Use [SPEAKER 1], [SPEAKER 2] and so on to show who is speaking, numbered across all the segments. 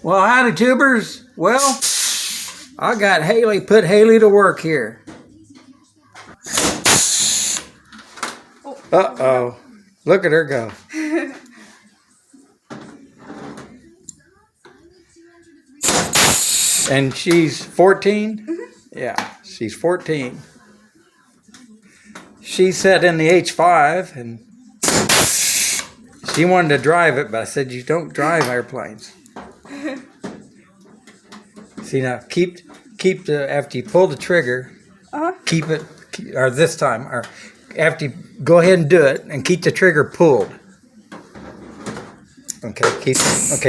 [SPEAKER 1] Well, howdy, tubers. Well, I got put Haley to work here. Uh-oh. Look at her go. And she's 14? Yeah, she's 14. She sat in the H5 and she wanted to drive it, but I said, you don't drive airplanes. See, now keep the, after you pull the trigger, keep it, or this time, or after you go ahead and do it and keep the trigger pulled. Okay,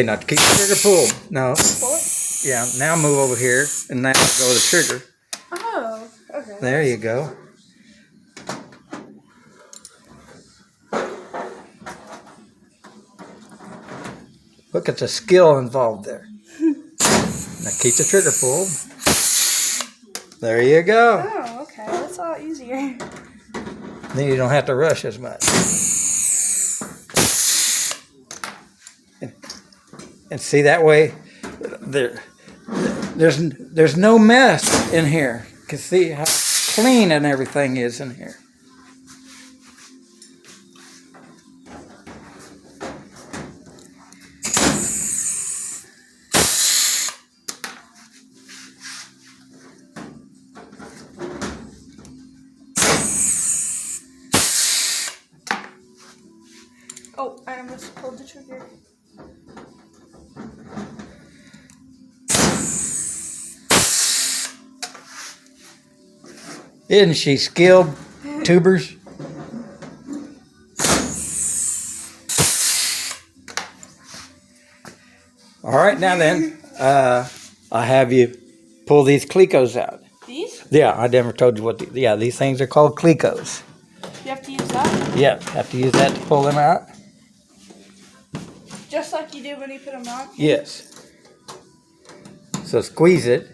[SPEAKER 1] now keep the trigger pulled. No.
[SPEAKER 2] Pull it?
[SPEAKER 1] Yeah, now move over here and now go the trigger.
[SPEAKER 2] Oh, okay.
[SPEAKER 1] There you go. Look at the skill involved there. Now keep the trigger pulled. There you go.
[SPEAKER 2] Oh, okay. That's a lot easier.
[SPEAKER 1] Then you don't have to rush as much. And see, that way, there's no mess in here. You can see how clean and everything is in here.
[SPEAKER 2] Oh, I almost pulled the trigger.
[SPEAKER 1] Isn't she skilled, tubers? All right, now then, I have you pull these clecos out.
[SPEAKER 2] These?
[SPEAKER 1] Yeah, I never told you what. These things are called clecos.
[SPEAKER 2] You have to use that?
[SPEAKER 1] Yeah, have to use that to pull them out.
[SPEAKER 2] Just like you do when you put them on?
[SPEAKER 1] Yes. So squeeze it.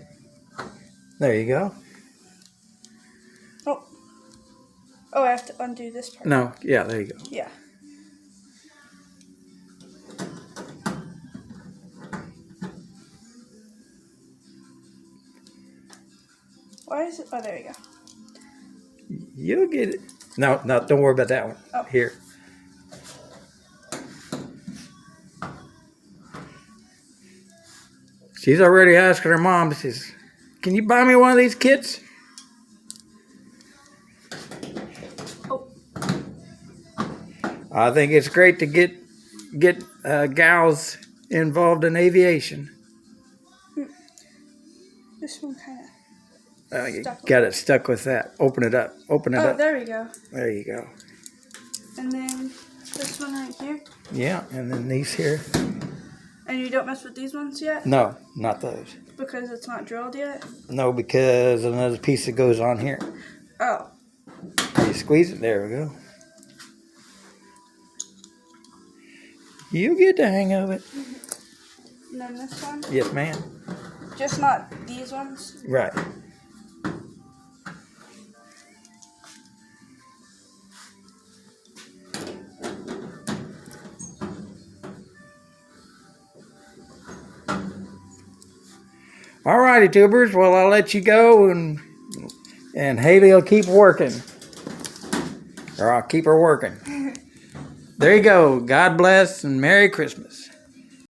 [SPEAKER 1] There you go.
[SPEAKER 2] Oh, I have to undo this part.
[SPEAKER 1] No, yeah, there you go.
[SPEAKER 2] Yeah. Why is it? Oh, there you go.
[SPEAKER 1] You'll get it. No, don't worry about that one.
[SPEAKER 2] Oh.
[SPEAKER 1] Here. She's already asking her mom, she says, can you buy me one of these kits?
[SPEAKER 2] Oh.
[SPEAKER 1] I think it's great to get gals involved in aviation.
[SPEAKER 2] This one kind of
[SPEAKER 1] You got it stuck with that. Open it up. Open it up.
[SPEAKER 2] Oh, there we go.
[SPEAKER 1] There you go.
[SPEAKER 2] And then this one right here.
[SPEAKER 1] Yeah, and then these here.
[SPEAKER 2] And you don't mess with these ones yet?
[SPEAKER 1] No, not those.
[SPEAKER 2] Because it's not drilled yet?
[SPEAKER 1] No, because another piece that goes on here.
[SPEAKER 2] Oh.
[SPEAKER 1] You squeeze it. There we go. You get the hang of it.
[SPEAKER 2] And then this one?
[SPEAKER 1] Yes, ma'am.
[SPEAKER 2] Just not these ones?
[SPEAKER 1] Right. All righty, tubers. Well, I'll let you go, and Haley will keep working. Or I'll keep her working. There you go. God bless and Merry Christmas.